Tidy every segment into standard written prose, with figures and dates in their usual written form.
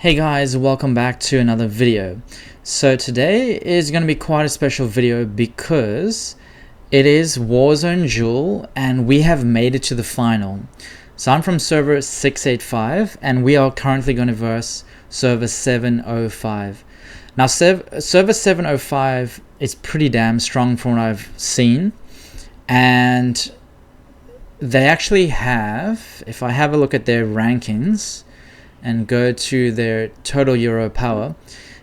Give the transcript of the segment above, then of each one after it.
Hey guys, welcome back to another video. So today is going to be quite a special video because it is Warzone Duel and we have made it to the final. So I'm from server 685 and we are currently going to verse server 705. Now server 705 is pretty damn strong from what I've seen, and they actually have, if I have a look at their rankings and go to their total euro power,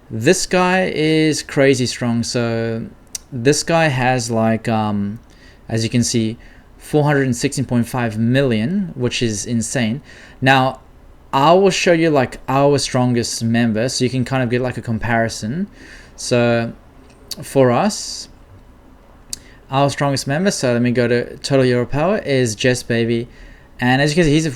this guy is crazy strong. So this guy has like as you can see 416.5 million, which is insane. Now I will show you like our strongest member so you can kind of get like a comparison. So for us, our strongest member, so let me go to total euro power, is Jess Baby, and as you can see,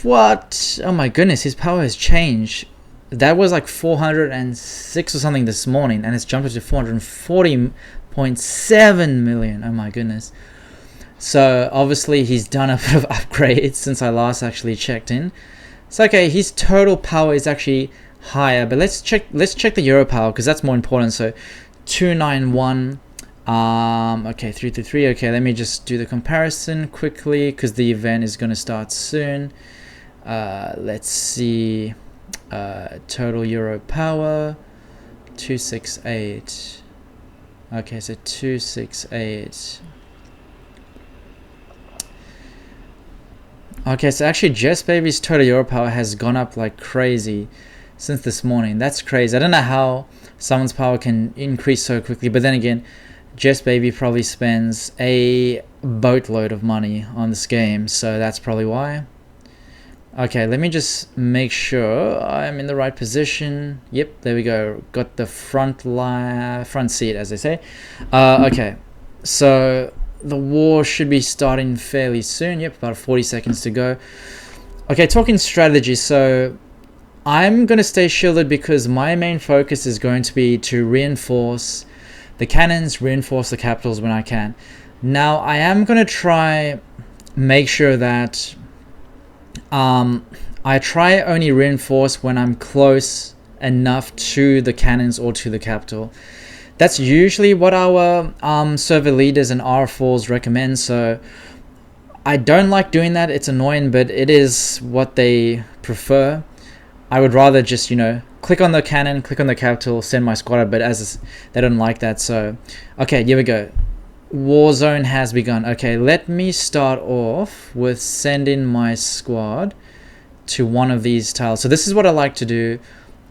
what? Oh my goodness, his power has changed. That was like 406 or something this morning, and it's jumped up to 440.7 million. Oh my goodness. So obviously he's done a bit of upgrades since I last actually checked in. So okay, his total power is actually higher, but let's check the euro power because that's more important. So 291. Okay, 333. Okay, let me just do the comparison quickly because the event is going to start soon. Let's see, total euro power 268. Okay, so 268. Okay, so actually Jess Baby's total euro power has gone up like crazy since this morning. That's crazy. I don't know how someone's power can increase so quickly, but then again, Jess Baby probably spends a boatload of money on this game, so that's probably why. Okay, let me just make sure I'm in the right position. Yep, there we go. Got the front seat, as they say. Okay, so the war should be starting fairly soon. Yep, about 40 seconds to go. Okay, talking strategy. So I'm going to stay shielded because my main focus is going to be to reinforce the cannons, reinforce the capitals when I can. Now, I am going to try make sure that I try only reinforce when I'm close enough to the cannons or to the capital. That's usually what our server leaders and R4s recommend, so I don't like doing that. It's annoying, but it is what they prefer. I would rather just, click on the cannon, click on the capital, send my squad up, but as they don't like that, so okay, here we go. Warzone has begun. Okay, let me start off with sending my squad to one of these tiles. So this is what I like to do.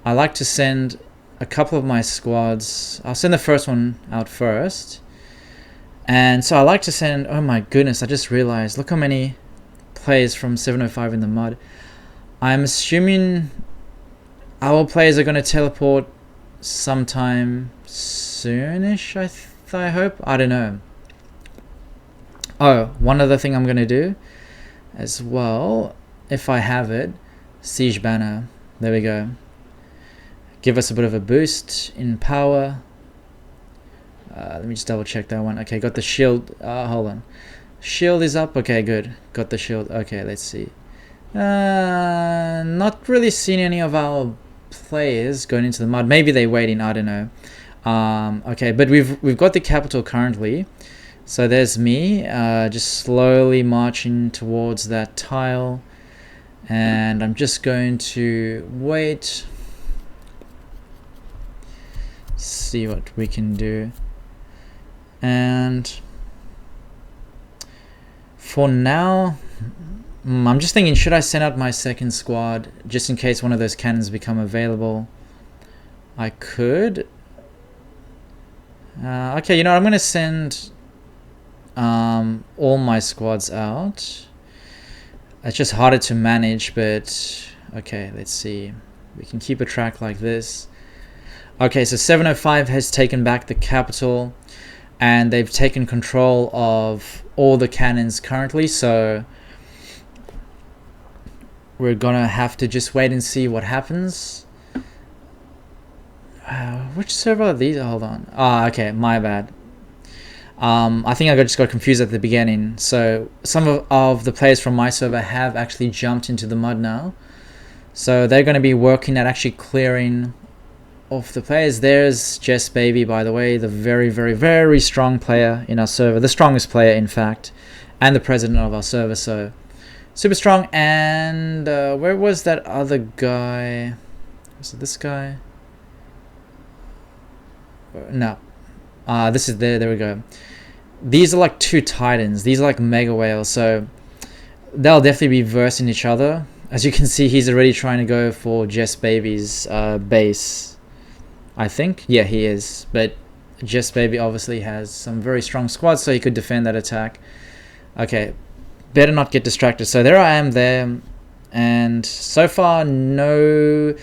I like to send a couple of my squads. I'll send the first one out first. And so I like to send, oh my goodness, I just realized, look how many players from 705 in the mud. I'm assuming our players are going to teleport sometime soonish, I hope. I don't know. Oh, one other thing I'm going to do as well, if I have it, Siege Banner. There we go. Give us a bit of a boost in power. Let me just double check that one. Okay, got the shield. Hold on. Shield is up. Okay, good. Got the shield. Okay, let's see. Not really seeing any of our players going into the mud. Maybe they're waiting. I don't know. Okay, but we've got the capital currently. So there's me, just slowly marching towards that tile, and I'm just going to wait, see what we can do. And for now, I'm just thinking, should I send out my second squad just in case one of those cannons become available? I could. Okay, I'm going to send all my squads out. It's just harder to manage, but okay, let's see. We can keep a track like this. Okay, so 705 has taken back the capital and they've taken control of all the cannons currently, so we're gonna have to just wait and see what happens. Which server are these? Hold on. Okay, my bad. I think I just got confused at the beginning. So some of the players from my server have actually jumped into the mud now. So they're going to be working at actually clearing off the players. There's Jess Baby, by the way, the very, very, very strong player in our server. The strongest player, in fact. And the president of our server, so super strong. And where was that other guy? Was it this guy? No. This is there we go. These are like two titans. These are like mega whales, so they'll definitely be versing each other. As you can see, he's already trying to go for Jess Baby's base, I think. Yeah, he is. But Jess Baby obviously has some very strong squads, so he could defend that attack. Okay, better not get distracted. So there I am there, and so far no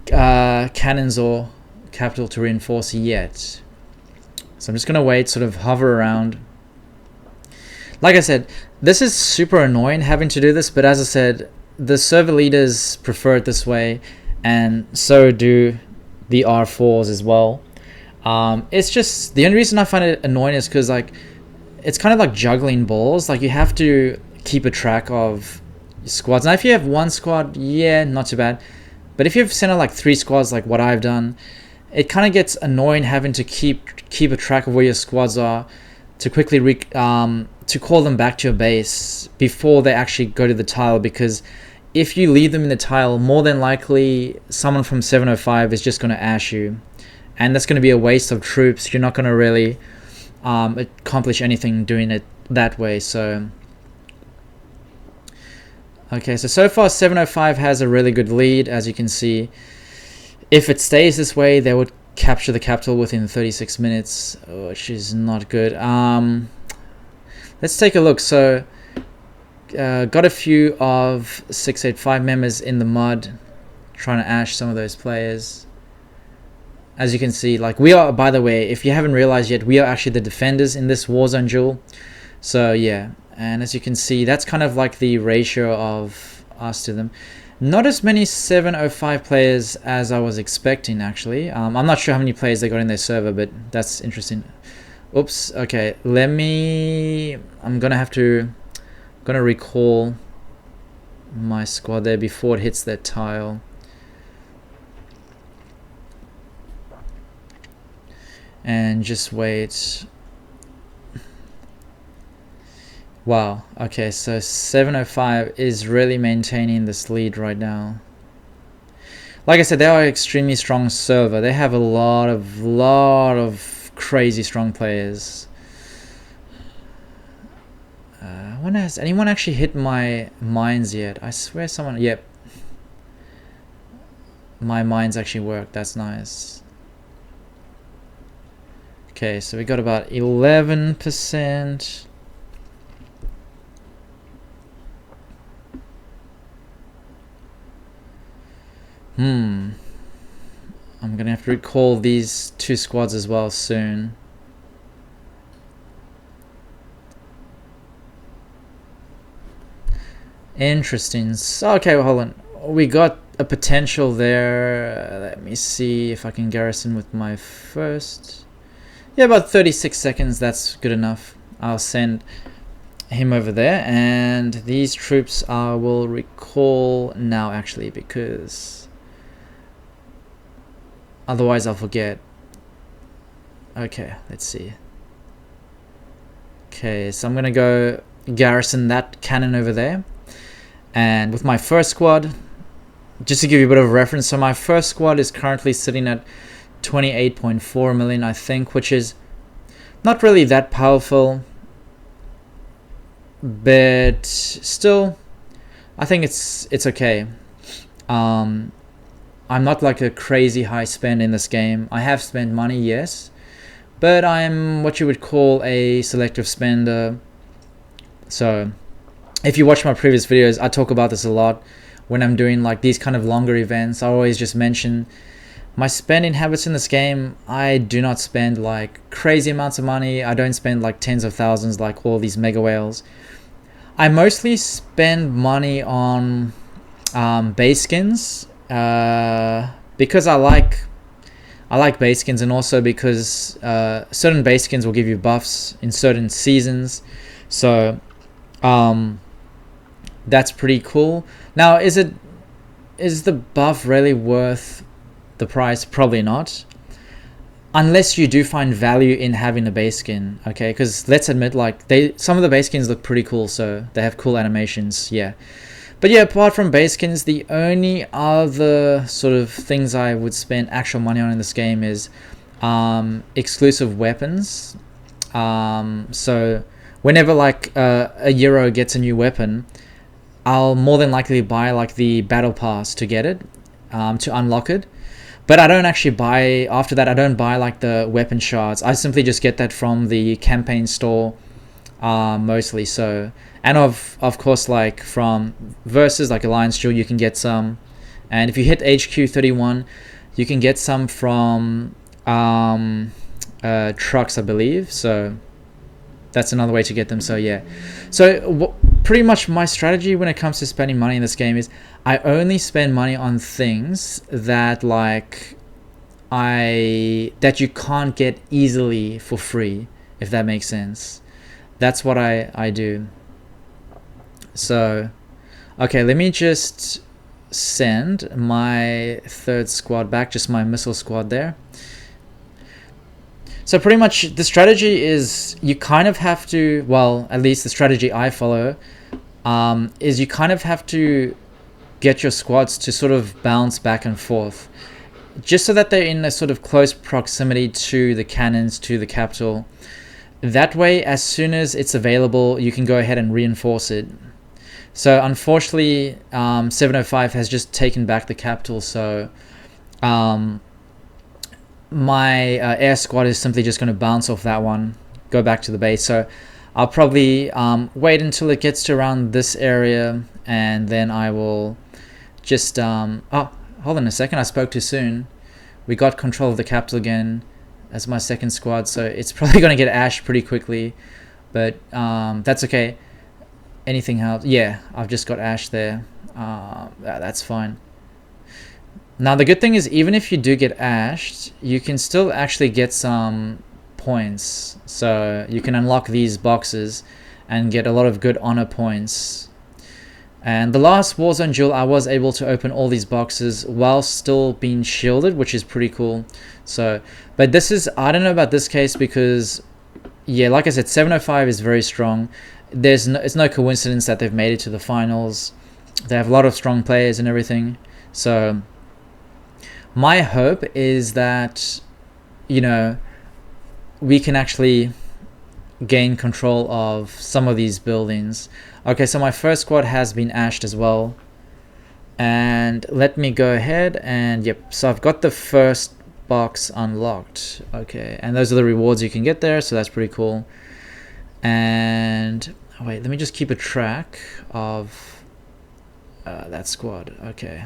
cannons or capital to reinforce yet. So I'm just gonna wait, sort of hover around. Like I said, this is super annoying having to do this, but as I said, the server leaders prefer it this way, and so do the R4s as well. It's just, the only reason I find it annoying is because like it's kind of like juggling balls. Like you have to keep a track of squads. Now if you have one squad, yeah, not too bad. But if you've sent out like 3 squads like what I've done, it kind of gets annoying having to keep a track of where your squads are to quickly to call them back to your base before they actually go to the tile, because if you leave them in the tile, more than likely someone from 705 is just going to ash you, and that's going to be a waste of troops. You're not going to really accomplish anything doing it that way. So okay, so far 705 has a really good lead, as you can see. If it stays this way, they would capture the capital within 36 minutes, which is not good. Let's take a look. So got a few of 685 members in the mud trying to ash some of those players. As you can see, like we are, by the way, if you haven't realized yet, we are actually the defenders in this Warzone duel. So yeah, and as you can see, that's kind of like the ratio of us to them. Not as many 705 players as I was expecting, actually. I'm not sure how many players they got in their server, but that's interesting. Oops, okay, I'm gonna recall my squad there before it hits that tile. And just wait. Wow, okay, so 705 is really maintaining this lead right now. Like I said, they are an extremely strong server. They have a lot of crazy strong players. When has anyone actually hit my mines yet? I swear someone, yep. My mines actually worked, that's nice. Okay, so we got about 11%. I'm gonna have to recall these 2 squads as well soon. Interesting. So, okay, well, hold on. We got a potential there. Let me see if I can garrison with my first. Yeah, about 36 seconds. That's good enough. I'll send him over there, and these troops I will recall now, actually, because otherwise I'll forget. Okay, let's see. Okay, so I'm gonna go garrison that cannon over there. And with my first squad, just to give you a bit of a reference, so my first squad is currently sitting at 28.4 million, I think, which is not really that powerful, but still, I think it's okay. I'm not like a crazy high spend in this game. I have spent money, yes, but I'm what you would call a selective spender. So if you watch my previous videos, I talk about this a lot. When I'm doing like these kind of longer events, I always just mention my spending habits in this game. I do not spend like crazy amounts of money. I don't spend like tens of thousands like all these mega whales. I mostly spend money on base skins because I like base skins, and also because certain base skins will give you buffs in certain seasons. So that's pretty cool. Now, is it is the buff really worth the price? Probably not. Unless you do find value in having a base skin, okay? Because let's admit, like, some of the base skins look pretty cool, so they have cool animations, yeah. But yeah, apart from base skins, the only other sort of things I would spend actual money on in this game is exclusive weapons. So whenever like a Euro gets a new weapon, I'll more than likely buy like the battle pass to get it, to unlock it. But I don't actually buy, after that I don't buy like the weapon shards. I simply just get that from the campaign store, mostly. So, and of course, like from versus like Alliance Jewel you can get some, and if you hit HQ 31 you can get some from trucks, I believe. So that's another way to get them. So yeah, so pretty much my strategy when it comes to spending money in this game is I only spend money on things that like that you can't get easily for free, if that makes sense. That's what I do. So okay, let me just send my third squad back, just my missile squad there. So pretty much the strategy is you kind of have to, well, at least the strategy I follow, is you kind of have to get your squads to sort of bounce back and forth, just so that they're in a sort of close proximity to the cannons, to the capital. That way, as soon as it's available, you can go ahead and reinforce it. So unfortunately, 705 has just taken back the capital, so my air squad is simply just going to bounce off that one, go back to the base. So I'll probably wait until it gets to around this area, and then I will just oh, hold on a second, I spoke too soon. We got control of the capital again as my second squad, so it's probably going to get ashed pretty quickly, but that's okay. Anything else? Yeah, I've just got ash there. That's fine. Now the good thing is, even if you do get ashed, you can still actually get some points. So you can unlock these boxes and get a lot of good honor points. And the last Warzone duel, I was able to open all these boxes while still being shielded, which is pretty cool. So, but this is, I don't know about this case, because yeah, like I said, 705 is very strong. It's no coincidence that they've made it to the finals. They have a lot of strong players and everything. So my hope is that, you know, we can actually gain control of some of these buildings. Okay, so my first squad has been ashed as well. And let me go ahead and, yep, so I've got the first box unlocked. Okay, and those are the rewards you can get there, so that's pretty cool. And wait, let me just keep a track of that squad. Okay,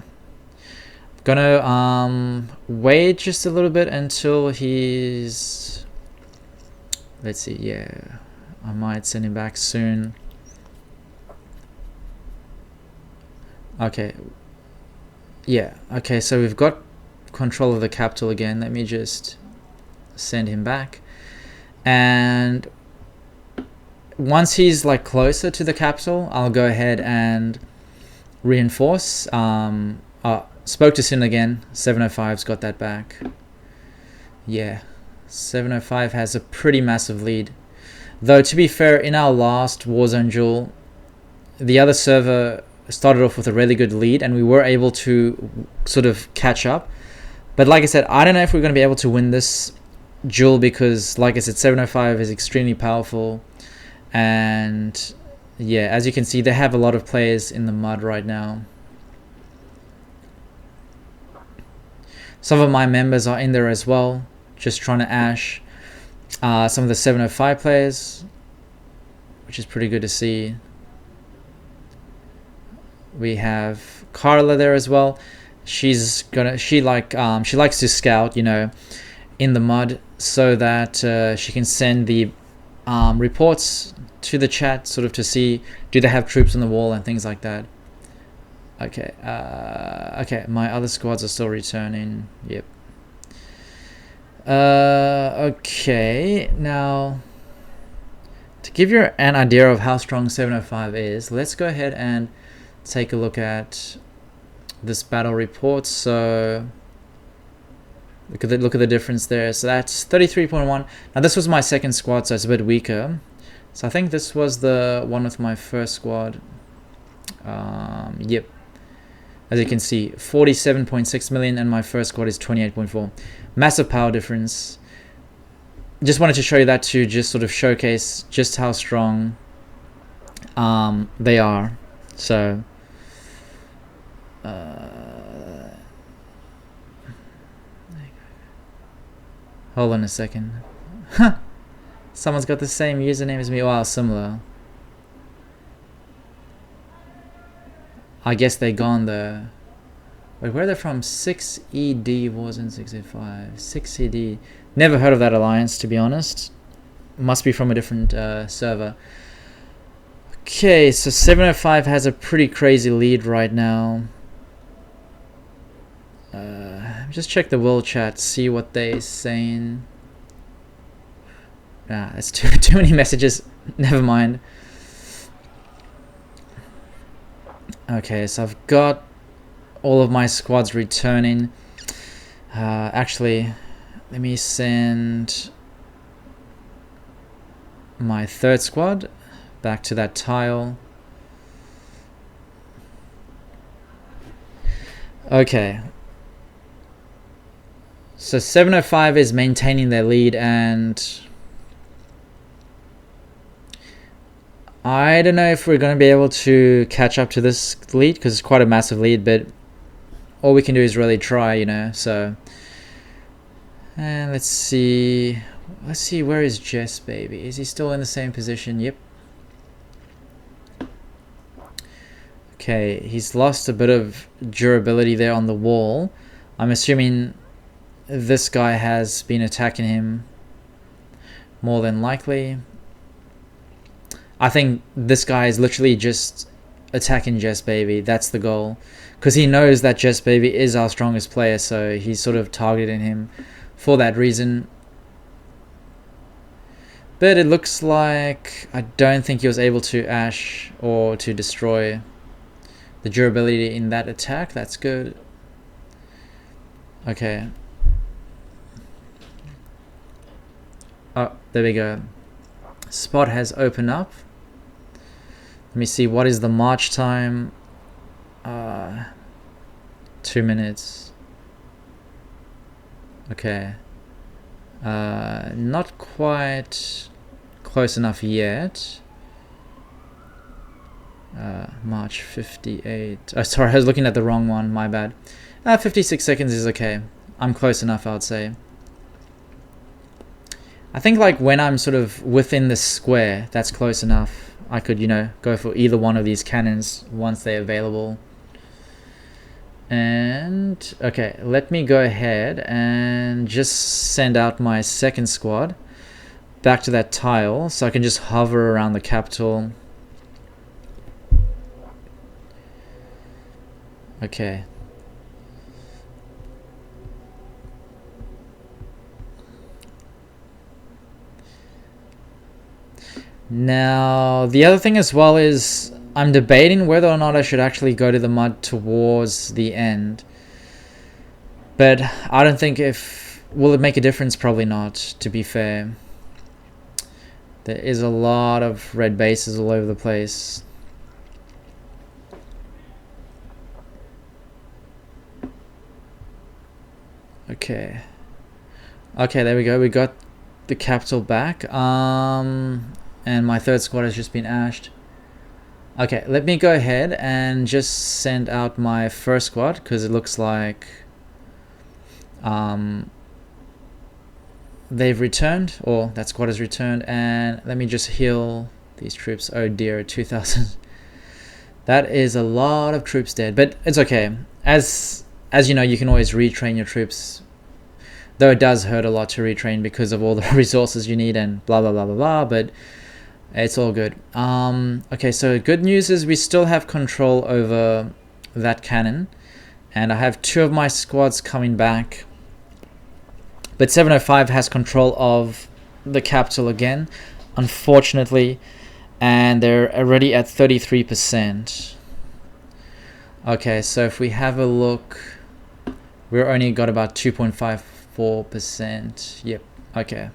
gonna wait just a little bit until he's, let's see, yeah, I might send him back soon. Okay, yeah, okay, so we've got control of the capital again. Let me just send him back, and once he's like closer to the capital, I'll go ahead and reinforce. Spoke to Sin again. 705's got that back. Yeah, 705 has a pretty massive lead. Though to be fair, in our last Warzone duel, the other server started off with a really good lead, and we were able to sort of catch up. But like I said, I don't know if we're going to be able to win this duel, because like I said, 705 is extremely powerful. And yeah, as you can see, they have a lot of players in the mud right now. Some of my members are in there as well, just trying to ash some of the 705 players, which is pretty good to see. We have Carla there as well. She likes to scout, you know, in the mud, so that she can send the reports to the chat, sort of to see, do they have troops on the wall and things like that. Okay, okay, my other squads are still returning. Yep. Okay, now to give you an idea of how strong 705 is, let's go ahead and take a look at this battle report. So look at the difference there. So that's 33.1. Now this was my second squad, so it's a bit weaker. So I think this was the one with my first squad. Yep. As you can see, 47.6 million, and my first squad is 28.4. Massive power difference. Just wanted to show you that to just sort of showcase just how strong they are. So hold on a second. Someone's got the same username as me. Wow, similar. I guess they're gone though. Wait, where are they from? 6ED Warzone 685. 6ED. Never heard of that alliance, to be honest. Must be from a different server. Okay, so 705 has a pretty crazy lead right now. Just check the world chat, see what they're saying. That's too many messages. Never mind. Okay, so I've got all of my squads returning. Actually, let me send my third squad back to that tile. Okay. So 705 is maintaining their lead, and I don't know if we're going to be able to catch up to this lead because it's quite a massive lead, but all we can do is really try, you know. So, and let's see, where is Jess baby? Is he still in the same position? Yep. Okay, he's lost a bit of durability there on the wall. I'm assuming this guy has been attacking him, more than likely. I think this guy is literally just attacking Jess baby. That's the goal, because he knows that Jess baby is our strongest player, so he's sort of targeting him for that reason. But it looks like I don't think he was able to ash or to destroy the durability in that attack. That's good. Okay. Oh, there we go. Spot has opened up. Let me see, what is the march time? 2 minutes. Okay. Not quite close enough yet. March 58. Oh, sorry, I was looking at the wrong one. My bad. 56 seconds is okay. I'm close enough, I would say. I think like when I'm sort of within the square, that's close enough. I could, you know, go for either one of these cannons once they're available. And okay, let me go ahead and just send out my second squad back to that tile so I can just hover around the capital. Okay. Now, the other thing as well is I'm debating whether or not I should actually go to the mud towards the end. But I don't think will it make a difference? Probably not, to be fair. There is a lot of red bases all over the place. Okay. Okay, there we go. We got the capital back. And my third squad has just been ashed. Okay, let me go ahead and just send out my first squad, because it looks like they've returned, or that squad has returned. And let me just heal these troops. Oh dear, 2,000. That is a lot of troops dead, but it's okay. As you know, you can always retrain your troops, though it does hurt a lot to retrain because of all the resources you need and blah blah blah blah blah, but it's all good. Okay, so good news is we still have control over that cannon, and I have 2 of my squads coming back, but 705 has control of the capital again, unfortunately, and they're already at 33%. Okay, so if we have a look, we're only got about 2.54%. Yep, okay.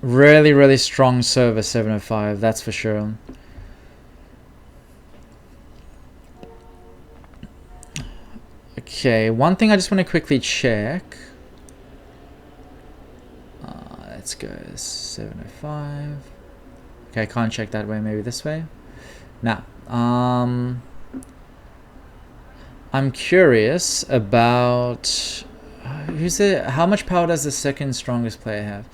Really, really strong server 705, that's for sure. Okay, one thing I just want to quickly check. Let's go 705. Okay, I can't check that way, maybe this way. Now, I'm curious about who's it? How much power does the second strongest player have?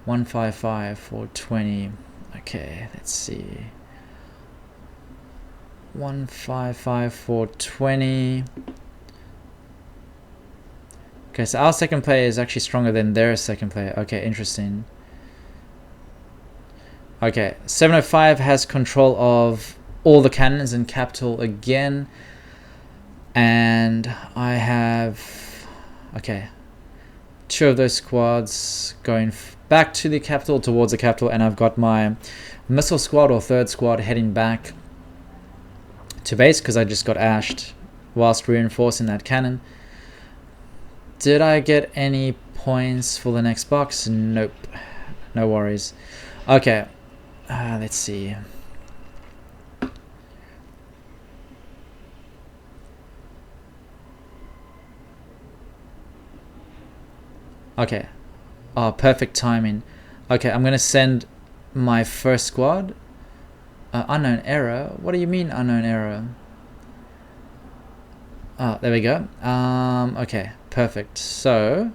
155, 420. Okay, let's see. 155, 420. Okay, so our second player is actually stronger than their second player. Okay, interesting. Okay, 705 has control of all the cannons in capital again. And I have, okay, 2 of those squads going back to the capital, towards the capital, and I've got my missile squad or 3rd squad heading back to base because I just got ashed whilst reinforcing that cannon. Did I get any points for the next box? Nope. No worries. Okay. Let's see. Okay. Oh, perfect timing. Okay, I'm going to send my first squad. Unknown error? What do you mean unknown error? Oh, there we go. Okay, perfect. So,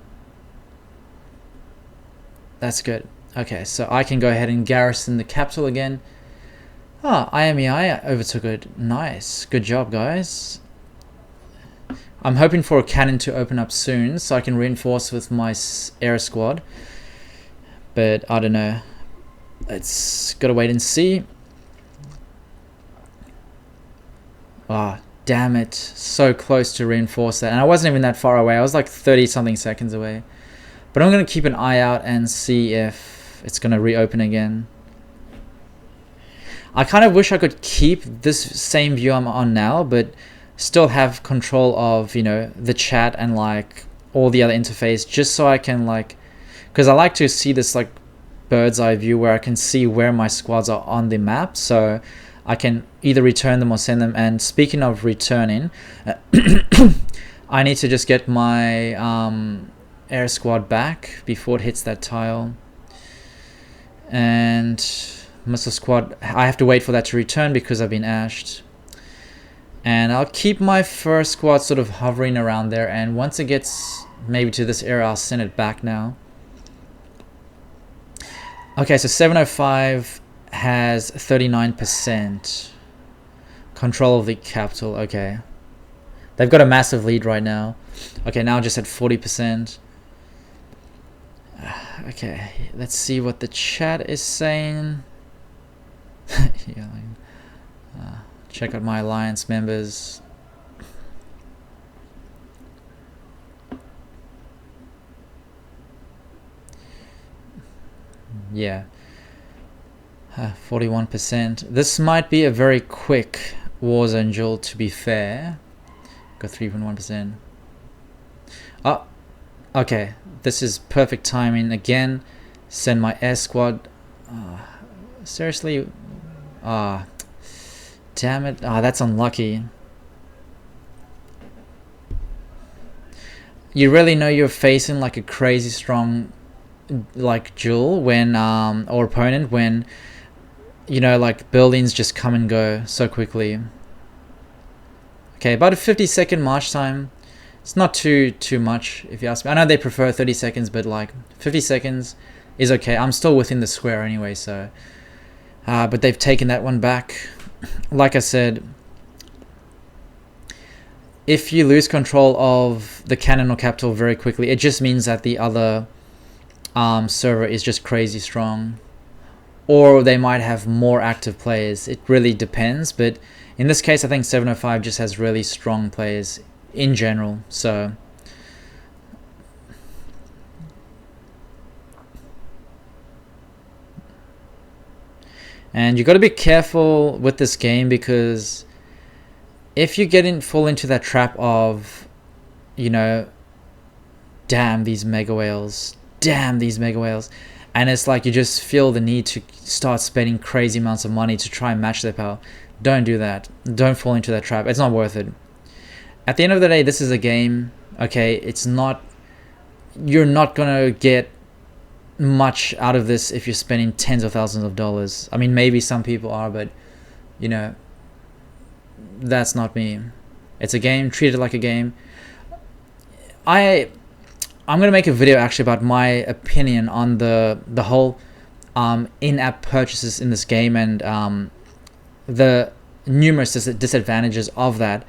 that's good. Okay, so I can go ahead and garrison the capital again. Ah, IMEI overtook it. Nice. Good job, guys. I'm hoping for a cannon to open up soon so I can reinforce with my air squad. But I don't know. It's gotta wait and see. Ah, damn it. So close to reinforce that. And I wasn't even that far away. I was like 30 something seconds away. But I'm gonna keep an eye out and see if it's gonna reopen again. I kind of wish I could keep this same view I'm on now, but still have control of, you know, the chat and like all the other interface, just so I can like, because I like to see this like bird's eye view where I can see where my squads are on the map, so I can either return them or send them. And speaking of returning, I need to just get my air squad back before it hits that tile. And missile squad, I have to wait for that to return because I've been ashed. And I'll keep my first squad sort of hovering around there, and once it gets maybe to this area, I'll send it back now. Okay, so 705 has 39% control of the capital. Okay, they've got a massive lead right now. Okay, now just at 40%. Okay, let's see what the chat is saying. Yeah, check out my alliance members. Yeah, 41%. This might be a very quick Warzone duel, to be fair. Got 3.1%. Oh, okay. This is perfect timing again. Send my air squad. Seriously? Damn it. That's unlucky. You really know you're facing like a crazy strong like duel when or opponent when, you know, like buildings just come and go so quickly. Okay, about a 50-second march time. It's not too much if you ask me. I know they prefer 30 seconds, but like 50 seconds is okay. I'm still within the square anyway, so but they've taken that one back. Like I said, if you lose control of the cannon or capital very quickly, it just means that the other server is just crazy strong, or they might have more active players. It really depends, but in this case I think 705 just has really strong players in general. So And you got to be careful with this game, because if you fall into that trap of, you know, damn these mega whales, and it's like you just feel the need to start spending crazy amounts of money to try and match their power, don't do that. Don't fall into that trap. It's not worth it. At the end of the day, this is a game, okay? You're not gonna get much out of this if you're spending tens of thousands of dollars. I mean, maybe some people are, but you know, that's not me. It's a game. Treat it like a game. I'm gonna make a video actually about my opinion on the whole in-app purchases in this game, and the numerous disadvantages of that,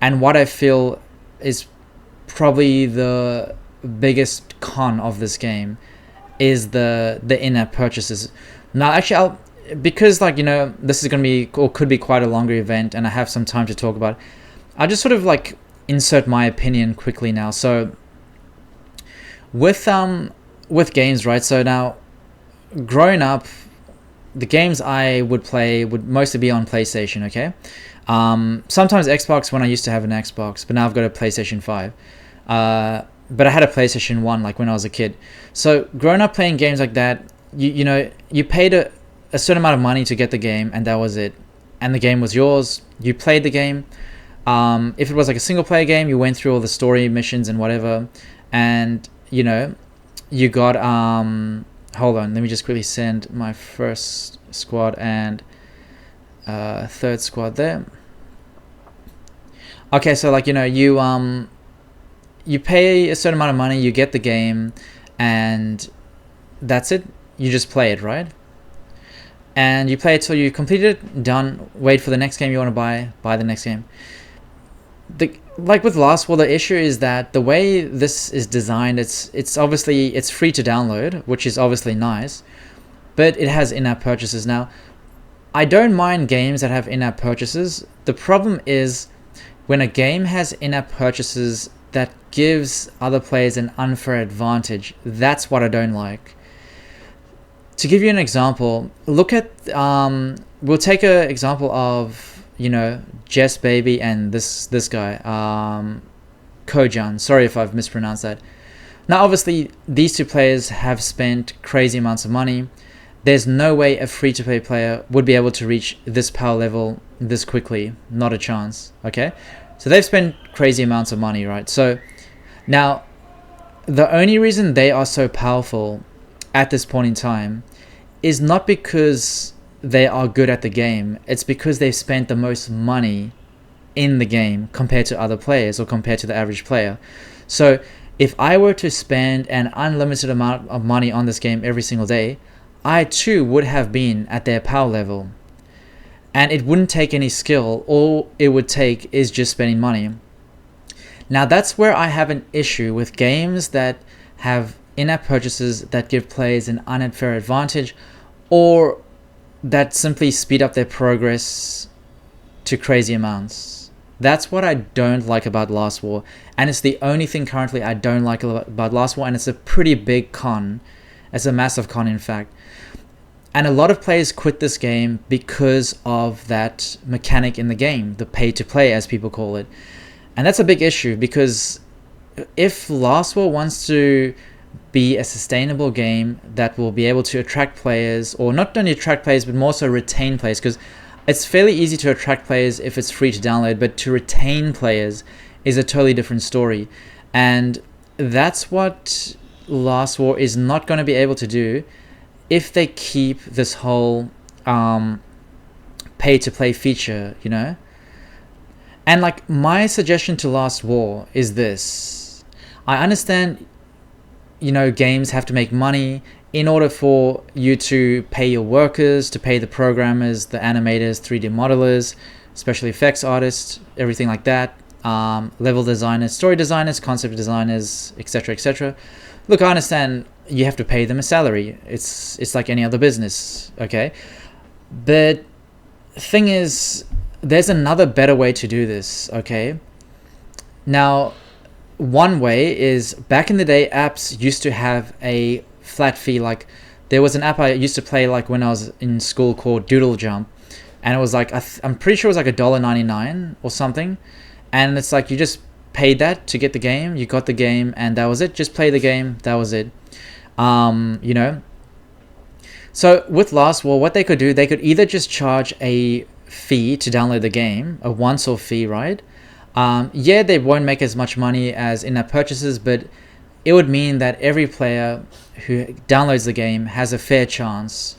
and what I feel is probably the biggest con of this game is the in-app purchases. Now actually, because, like, you know, this is going to be, or could be, quite a longer event, and I have some time to talk about, I'll just sort of like insert my opinion quickly now. So with games, right? So now, growing up, the games I would play would mostly be on PlayStation, okay? Sometimes Xbox when I used to have an Xbox, but now I've got a PlayStation 5. But I had a PlayStation 1 like when I was a kid. So growing up playing games like that, you know, you paid a certain amount of money to get the game, and that was it. And the game was yours. You played the game. If it was like a single player game, you went through all the story missions and whatever, and you know, you got hold on, let me just quickly send my first squad and third squad there. Okay, so like, you know, you pay a certain amount of money, you get the game, and that's it. You just play it, right? And you play it till you complete it, done, wait for the next game you want to buy the next game. Like with Last War, the issue is that the way this is designed, it's obviously, it's free to download, which is obviously nice, but it has in-app purchases. Now, I don't mind games that have in-app purchases. The problem is when a game has in-app purchases that gives other players an unfair advantage. That's what I don't like. To give you an example, look at we'll take an example of, you know, Jess Baby and this guy, Kojan. Sorry if I've mispronounced that. Now obviously these two players have spent crazy amounts of money. There's no way a free-to-play player would be able to reach this power level this quickly. Not a chance, okay? So they've spent crazy amounts of money, right? So now, the only reason they are so powerful at this point in time is not because they are good at the game. It's because they've spent the most money in the game compared to other players, or compared to the average player. So if I were to spend an unlimited amount of money on this game every single day, I too would have been at their power level. And it wouldn't take any skill. All it would take is just spending money. Now that's where I have an issue with games that have in-app purchases that give players an unfair advantage, or that simply speed up their progress to crazy amounts. That's what I don't like about Last War, and it's the only thing currently I don't like about Last War, and it's a pretty big con. It's a massive con, in fact. And a lot of players quit this game because of that mechanic in the game, the pay-to-play as people call it. And that's a big issue, because if Last War wants to be a sustainable game that will be able to attract players, or not only attract players but more so retain players, because it's fairly easy to attract players if it's free to download, but to retain players is a totally different story. And that's what Last War is not going to be able to do if they keep this whole pay-to-play feature, you know? And like, my suggestion to Last War is this. I understand, you know, games have to make money in order for you to pay your workers, to pay the programmers, the animators, 3D modelers, special effects artists, everything like that, level designers, story designers, concept designers, etc., etc. Look, I understand you have to pay them a salary. It's like any other business, okay? But thing is, there's another better way to do this, okay? Now, one way is, back in the day, apps used to have a flat fee, like There was an app I used to play like when I was in school called Doodle Jump, and it was like I'm pretty sure it was like $1.99 or something, and it's like you just paid that to get the game. You got the game, and that was it. Just play the game. That was it. You know. So with Last War, what they could do, they could either just charge a fee to download the game, a once-off fee, right? Yeah, they won't make as much money as in-app purchases, but it would mean that every player who downloads the game has a fair chance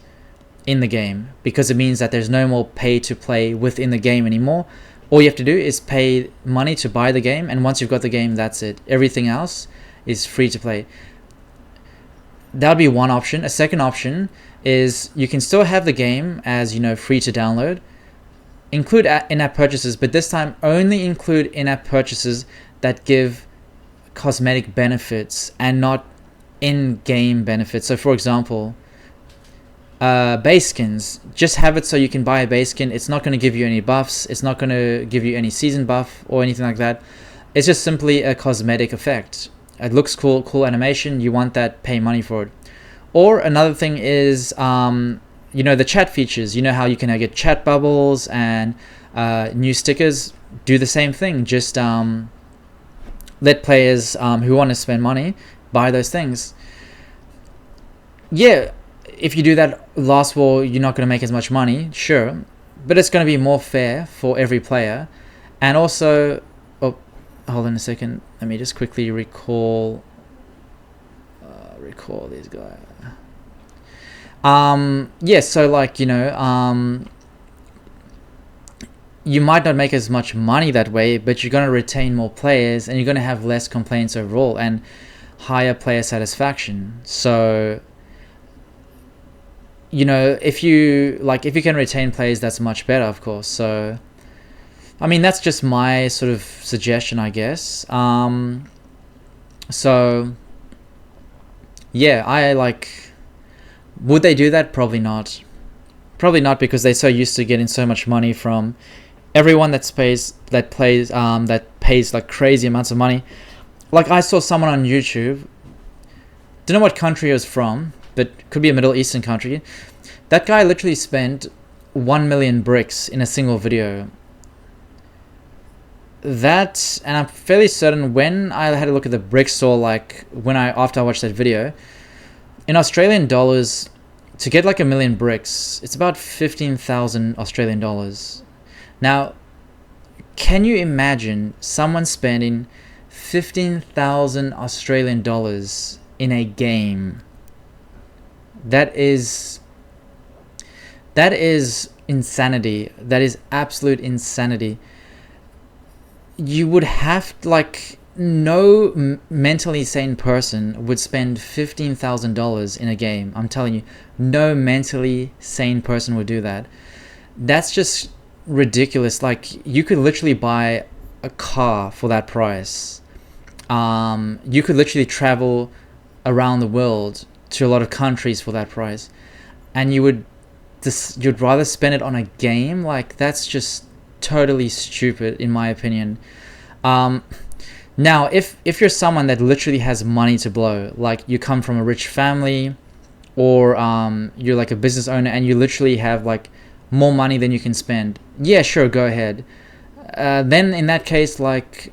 in the game, because it means that there's no more pay to play within the game anymore. All you have to do is pay money to buy the game, and once you've got the game, that's it. Everything else is free to play. That would be one option. A second option is you can still have the game as, you know, free to download, include in-app purchases, but this time only include in-app purchases that give cosmetic benefits and not in-game benefits. So for example, base skins, just have it so you can buy a base skin. It's not going to give you any buffs, it's not going to give you any season buff or anything like that. It's just simply a cosmetic effect. It looks cool animation, you want that, pay money for it. Or another thing is, you know, the chat features. You know how you can get chat bubbles and new stickers. Do the same thing. Just let players who want to spend money buy those things. Yeah, if you do that, Last War, you're not going to make as much money, sure, but it's going to be more fair for every player. And also, oh, hold on a second. Let me just quickly recall these guys. Yeah, so like, you know, you might not make as much money that way, but you're going to retain more players, and you're going to have less complaints overall and higher player satisfaction. So, you know, if you can retain players, that's much better, of course. So, I mean, that's just my sort of suggestion, I guess. So, yeah, would they do that? Probably not. Probably not, because they're so used to getting so much money from everyone that pays like crazy amounts of money. Like, I saw someone on YouTube, don't know what country it was from, but could be a Middle Eastern country. That guy literally spent 1 million bricks in a single video. That, and I'm fairly certain when I had a look at the brick store, like after I watched that video, in Australian dollars, to get like 1 million bricks, it's about 15,000 Australian dollars. Now, can you imagine someone spending 15,000 Australian dollars in a game? That is insanity. That is absolute insanity. You would have, like, no mentally sane person would spend $15,000 in a game. I'm telling you, no mentally sane person would do that. That's just ridiculous. Like, you could literally buy a car for that price. You could literally travel around the world to a lot of countries for that price, and you'd rather spend it on a game? Like, that's just totally stupid, in my opinion. Now, if you're someone that literally has money to blow, like you come from a rich family, or you're like a business owner and you literally have like more money than you can spend, yeah, sure, go ahead. Then in that case, like,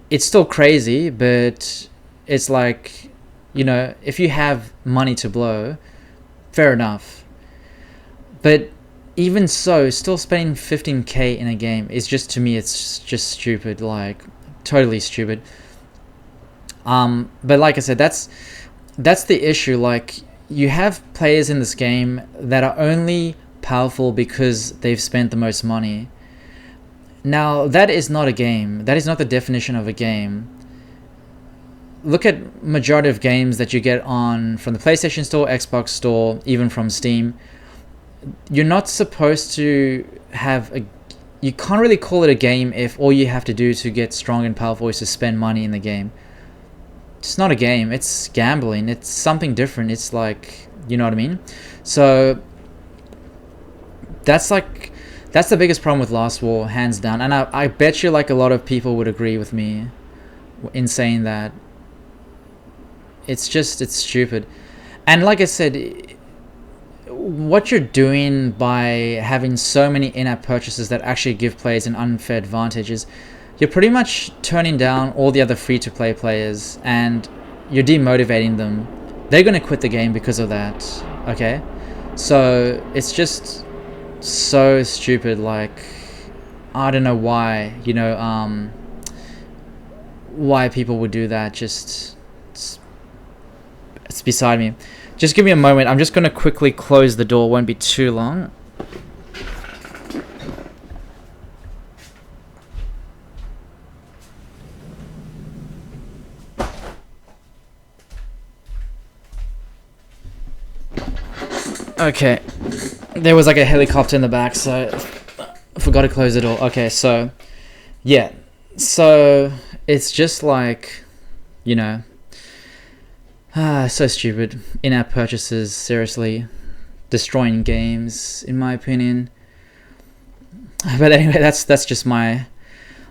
it's still crazy, but it's like, you know, if you have money to blow, fair enough. But even so, still spending 15k in a game is just, to me, it's just stupid, like totally stupid. But like I said, that's the issue. Like, you have players in this game that are only powerful because they've spent the most money. Now, that is not a game. That is not the definition of a game. Look at majority of games that you get from the PlayStation Store, Xbox Store, even from Steam. You're not supposed to have you can't really call it a game if all you have to do to get strong and powerful is to spend money in the game. It's not a game, it's gambling, it's something different. It's like, you know what I mean? So that's the biggest problem with Last War, hands down. And I bet you like a lot of people would agree with me in saying that. It's stupid. And like I said, what you're doing by having so many in-app purchases that actually give players an unfair advantage is you're pretty much turning down all the other free-to-play players, and you're demotivating them. They're going to quit the game because of that, okay? So it's just so stupid. Like, I don't know why, why people would do that. Just it's beside me. Just give me a moment. I'm just going to quickly close the door. It won't be too long. Okay. There was like a helicopter in the back, so I forgot to close the door. Okay, so yeah. So it's just like, so stupid. In-app purchases, seriously, destroying games, in my opinion. But anyway, that's just my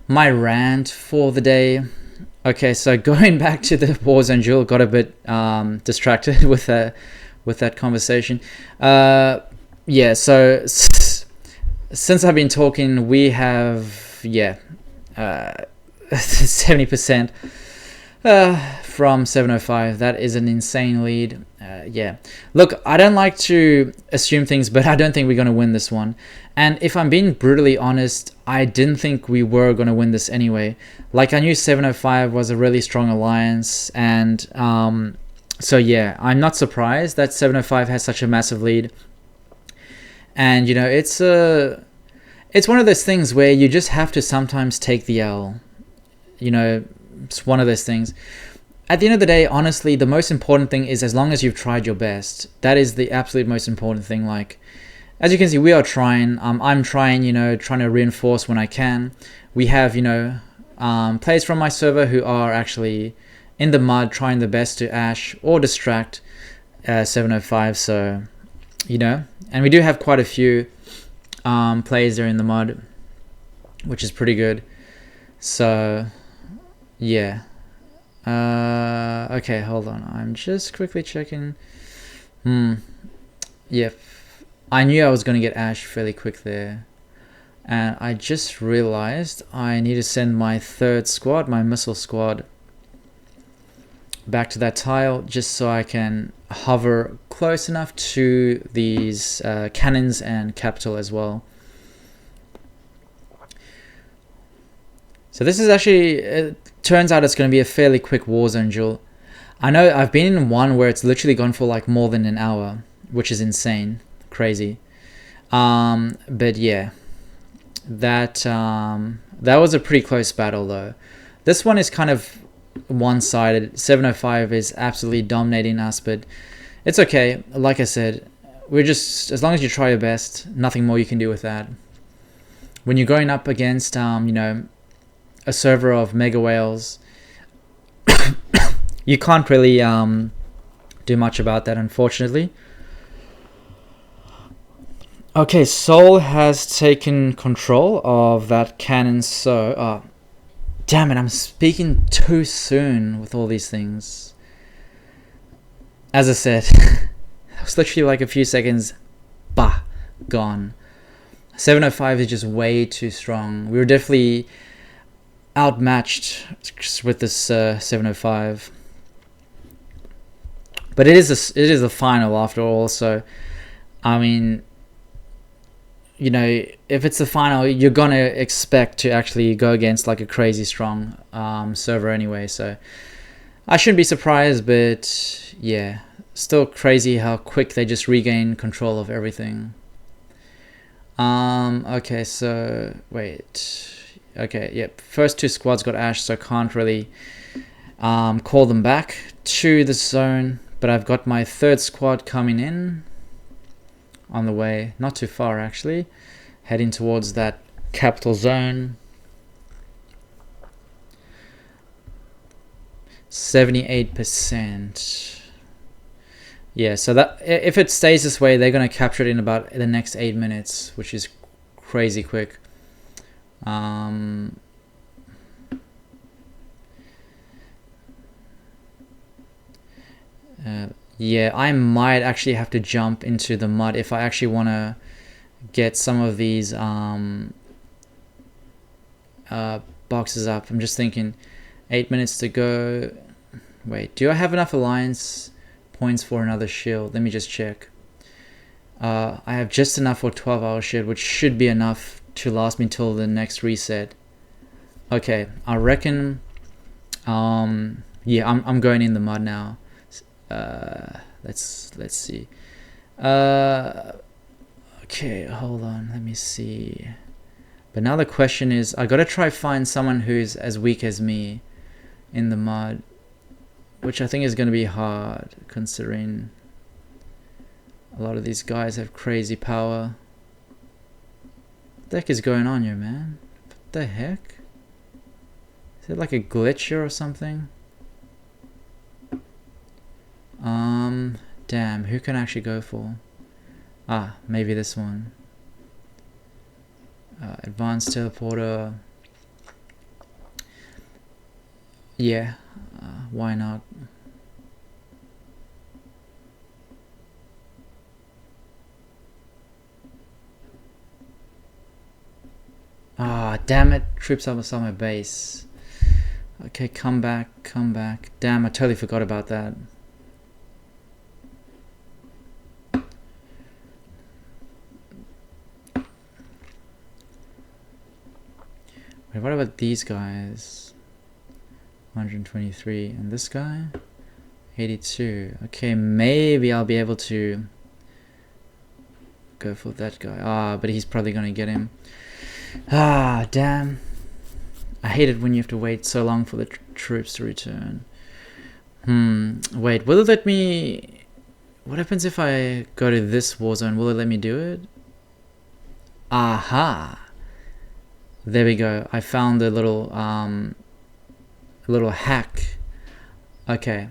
rant for the day. Okay, so going back to the Warzone duel, got a bit distracted with that conversation. Yeah, so since I've been talking, we have 70% from 705. That is an insane lead. Yeah, look, I don't like to assume things, but I don't think we're going to win this one. And if I'm being brutally honest, I didn't think we were going to win this anyway. Like, I knew 705 was a really strong alliance, and so yeah, I'm not surprised that 705 has such a massive lead. And it's one of those things where you just have to sometimes take the L. It's one of those things. At the end of the day, honestly, the most important thing is, as long as you've tried your best, that is the absolute most important thing. Like, as you can see, we are trying. I'm trying, trying to reinforce when I can. We have, players from my server who are actually in the mud trying their best to ash or distract 705. So, and we do have quite a few players there in the mud, which is pretty good. So, yeah. Okay, hold on. I'm just quickly checking. Yeah, I knew I was going to get ash fairly quick there. And I just realized I need to send my third squad, my missile squad, back to that tile just so I can hover close enough to these cannons and capital as well. So this is actually, it turns out it's going to be a fairly quick Warzone duel. I know I've been in one where it's literally gone for like more than an hour, which is insane, crazy. But yeah, that was a pretty close battle though. This one is kind of one-sided. 705 is absolutely dominating us, but it's okay. Like I said, we're just, as long as you try your best, nothing more you can do with that. When you're going up against a server of mega whales, you can't really do much about that, unfortunately. Okay, Soul has taken control of that cannon, so damn it, I'm speaking too soon with all these things. As I said, it was literally like a few seconds, gone. 705 is just way too strong. We were definitely outmatched with this 705. But it is a final after all, so I mean, if it's the final, you're gonna expect to actually go against like a crazy strong server anyway, so I shouldn't be surprised. But yeah, still crazy how quick they just regain control of everything. Okay, so wait. Okay, yep. First two squads got ash, so can't really call them back to the zone. But I've got my third squad coming in on the way, not too far actually, heading towards that capital zone. 78%. Yeah, so that if it stays this way, they're going to capture it in about the next 8 minutes, which is crazy quick. Yeah, I might actually have to jump into the mud if I actually want to get some of these boxes up. I'm just thinking 8 minutes to go. Wait, do I have enough alliance points for another shield? Let me just check. I have just enough for 12-hour shield, which should be enough to last me till the next reset. Okay, I reckon yeah, I'm going in the mud now. Let's see. Okay, hold on, let me see. But now the question is, I gotta try find someone who's as weak as me in the mud, which I think is gonna be hard considering a lot of these guys have crazy power. What the heck is going on here, man? What the heck? Is it like a glitch here or something? Damn, who can I actually go for? Ah, maybe this one. Advanced teleporter. Yeah, why not? Ah, damn it, troops outside my base. Okay, come back, come back. Damn, I totally forgot about that. Wait, what about these guys? 123, and this guy? 82. Okay, maybe I'll be able to go for that guy. Ah, but he's probably gonna get him. Ah, damn. I hate it when you have to wait so long for the troops to return. Wait, will it let me... What happens if I go to this Warzone? Will it let me do it? Aha! There we go. I found a little hack. Okay.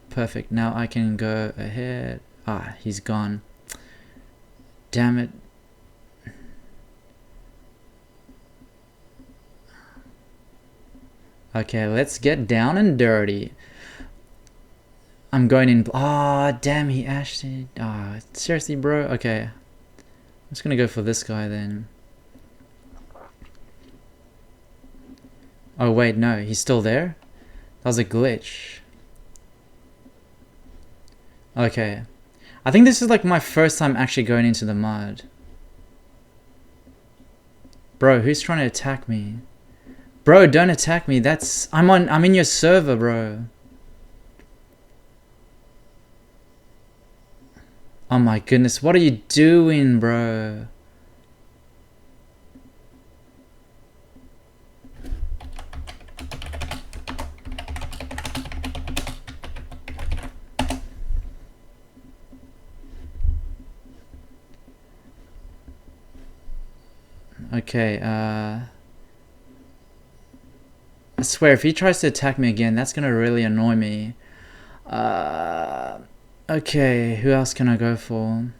Perfect. Now I can go ahead. Ah, he's gone. Damn it. Okay, let's get down and dirty. I'm going in. Ah, oh, damn, he actually. Ah, oh, seriously, bro. Okay, I'm just gonna go for this guy then. Oh wait, no, he's still there. That was a glitch. Okay, I think this is like my first time actually going into the mud. Bro, who's trying to attack me? Bro, don't attack me. That's I'm in your server, bro. Oh my goodness, what are you doing, bro? Okay, I swear, if he tries to attack me again, that's gonna really annoy me. Okay, who else can I go for?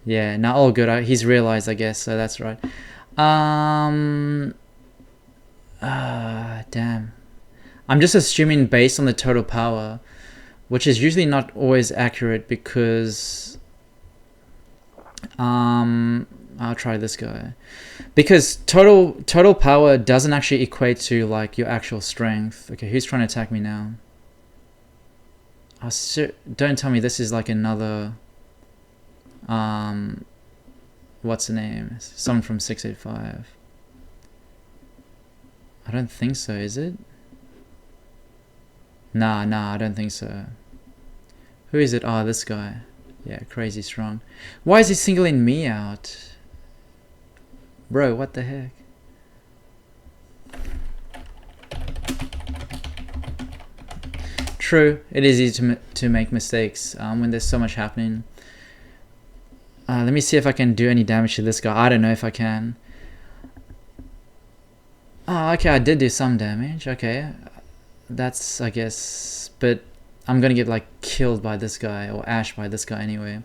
Yeah, not all good. He's realized, I guess, so that's right. Damn. I'm just assuming based on the total power, which is usually not always accurate because... I'll try this guy. Because total power doesn't actually equate to like your actual strength. Okay, who's trying to attack me now? Don't tell me this is like another what's the name? Someone from 685. I don't think so, is it? Nah, I don't think so. Who is it? Oh, this guy. Yeah, crazy strong. Why is he singling me out? Bro, what the heck? True, it is easy to make mistakes when there's so much happening. Let me see if I can do any damage to this guy. I don't know if I can. Oh, okay, I did do some damage. Okay, that's, I guess, but I'm gonna get like killed by this guy or Ash by this guy anyway.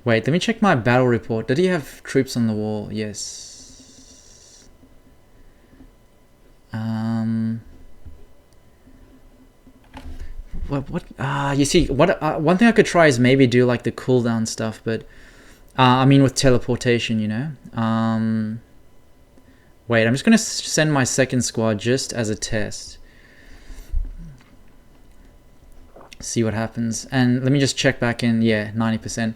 Wait, let me check my battle report. Did he have troops on the wall? Yes. what you see, what one thing I could try is maybe do like the cooldown stuff, but I mean with teleportation, you know. Wait, I'm just gonna send my second squad just as a test. See what happens, and let me just check back in. Yeah, 90%.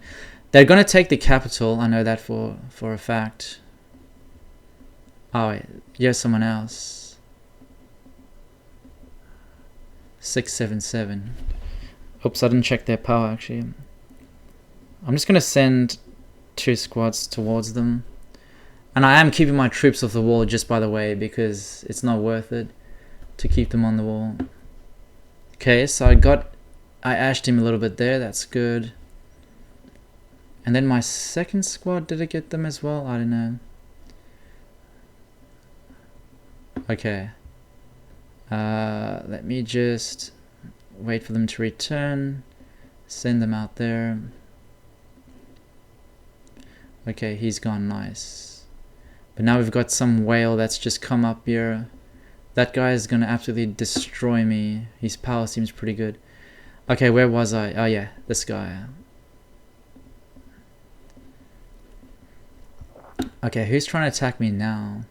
They're gonna take the capital. I know that for a fact. Oh wait, here's someone else. 677. Oops, I didn't check their power actually. I'm just gonna send 2 squads towards them, and I am keeping my troops off the wall just by the way because it's not worth it to keep them on the wall. Okay, so I ashed him a little bit there. That's good. And then my second squad, did it get them as well? I don't know. Okay. Let me just wait for them to return. Send them out there. Okay, he's gone. Nice. But now we've got some whale that's just come up here. That guy is gonna absolutely destroy me. His power seems pretty good. Okay, where was I? Oh yeah, this guy. Okay, who's trying to attack me now?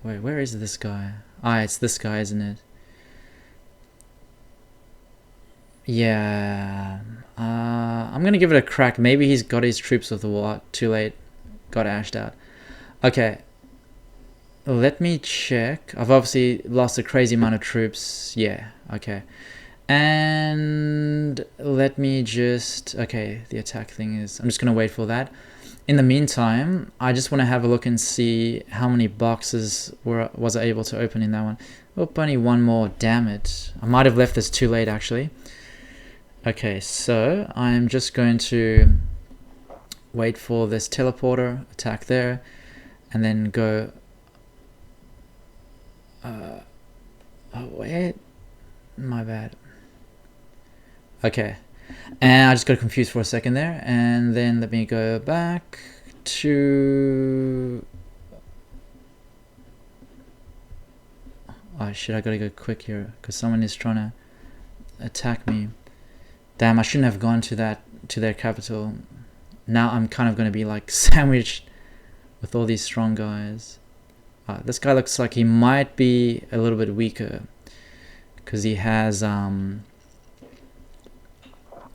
Wait, where is this guy? Ah, it's this guy, isn't it? Yeah. I'm gonna give it a crack. Maybe he's got his troops off the wall. Too late. Got ashed out. Okay. Let me check. I've obviously lost a crazy amount of troops. Yeah, okay. And let me just... Okay, the attack thing is... I'm just going to wait for that. In the meantime, I just want to have a look and see how many boxes was I able to open in that one. Oh, only one more. Damn it. I might have left this too late, actually. Okay, so I'm just going to wait for this teleporter, attack there, and then go... oh wait, my bad. Okay, and I just got confused for a second there, and then let me go back to... Oh shit, I gotta go quick here because someone is trying to attack me. Damn, I shouldn't have gone to their capital. Now I'm kind of gonna be like sandwiched with all these strong guys. This guy looks like he might be a little bit weaker because he has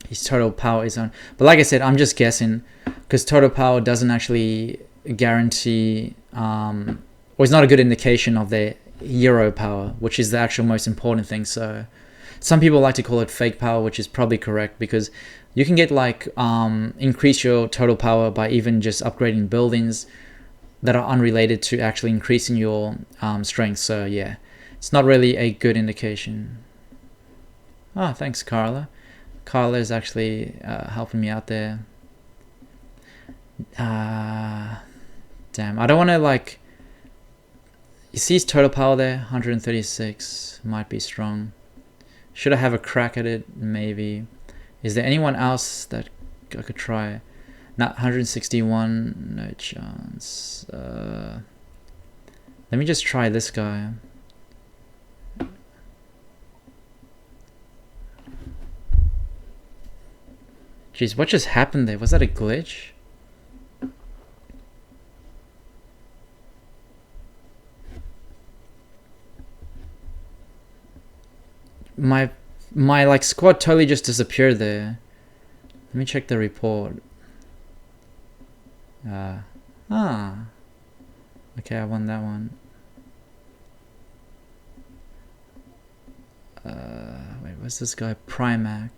his total power is on. But like I said, I'm just guessing because total power doesn't actually guarantee or it's not a good indication of their hero power, which is the actual most important thing. So some people like to call it fake power, which is probably correct because you can get like increase your total power by even just upgrading buildings that are unrelated to actually increasing your strength. So yeah, it's not really a good indication. Ah, thanks Carla. Carla is actually helping me out there. Damn, I don't want to like... You see his total power there? 136. Might be strong. Should I have a crack at it? Maybe. Is there anyone else that I could try? Not 161, no chance. Let me just try this guy. Jeez, what just happened there? Was that a glitch? My like squad totally just disappeared there. Let me check the report. Okay, I won that one. Wait, what's this guy? Primac.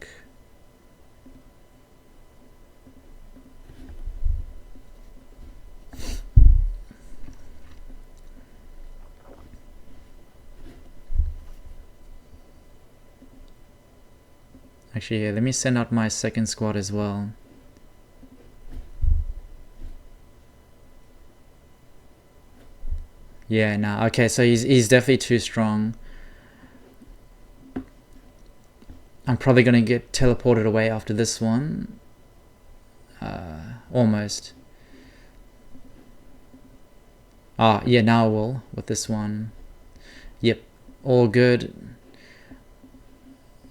Actually, yeah, let me send out my second squad as well. Yeah, nah, okay, so he's definitely too strong. I'm probably gonna get teleported away after this one. Almost. Yeah, now I will with this one. Yep, all good.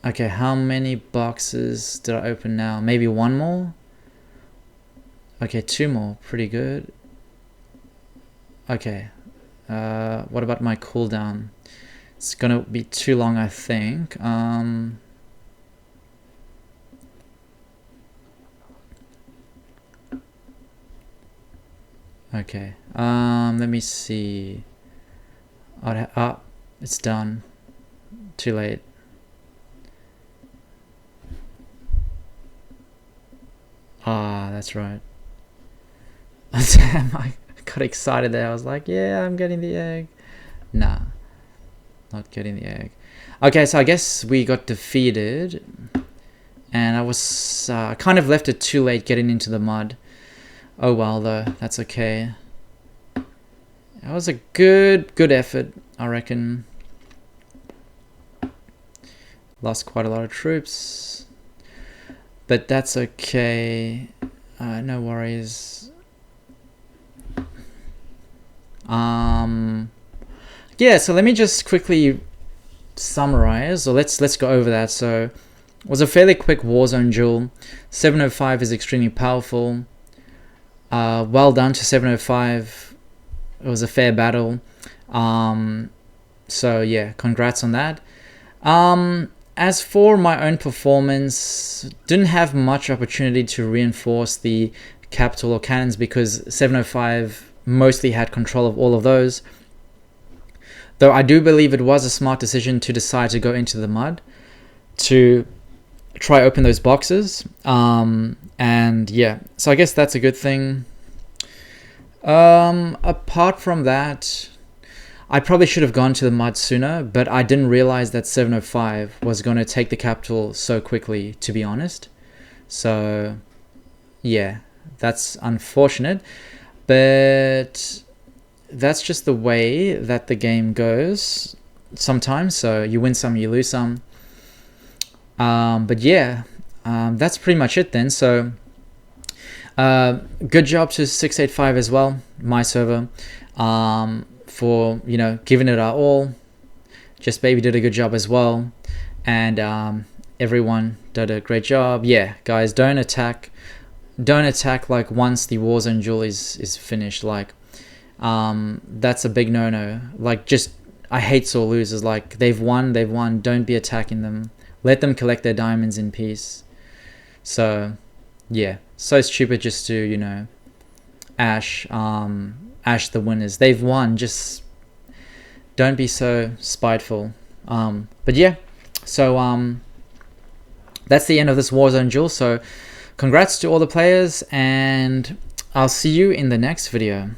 Okay, how many boxes did I open now? Maybe one more? Okay, two more. Pretty good. Okay. What about my cooldown? It's gonna be too long, I think. Okay. Let me see. It's done. Too late. That's right. Damn, I got excited there. I was like, yeah, I'm getting the egg. Nah, not getting the egg. Okay, so I guess we got defeated. And I was kind of left it too late getting into the mud. Oh well, though, that's okay. That was a good effort, I reckon. Lost quite a lot of troops, but that's okay. No worries. Yeah, so let me just quickly summarize, or let's go over that. So it was a fairly quick Warzone duel. 705 is extremely powerful. Well done to 705. It was a fair battle. So yeah, congrats on that. As for my own performance, didn't have much opportunity to reinforce the capital or cannons because 705 mostly had control of all of those. Though I do believe it was a smart decision to decide to go into the mud to try open those boxes. And yeah, so I guess that's a good thing. Apart from that, I probably should have gone to the mud sooner, but I didn't realize that 705 was going to take the capital so quickly, to be honest. So yeah, that's unfortunate, but that's just the way that the game goes sometimes. So you win some, you lose some. But yeah, that's pretty much it then. So good job to 685 as well, my server, for, you know, giving it our all. Just Baby did a good job as well, and everyone did a great job. Yeah, guys, don't attack like once the Warzone duel is finished. Like that's a big no-no. Like, just, I hate sore losers. Like, they've won, don't be attacking them. Let them collect their diamonds in peace. So yeah, so stupid just to, you know, ash the winners. They've won, just don't be so spiteful. But yeah, so that's the end of this Warzone duel. So congrats to all the players, and I'll see you in the next video.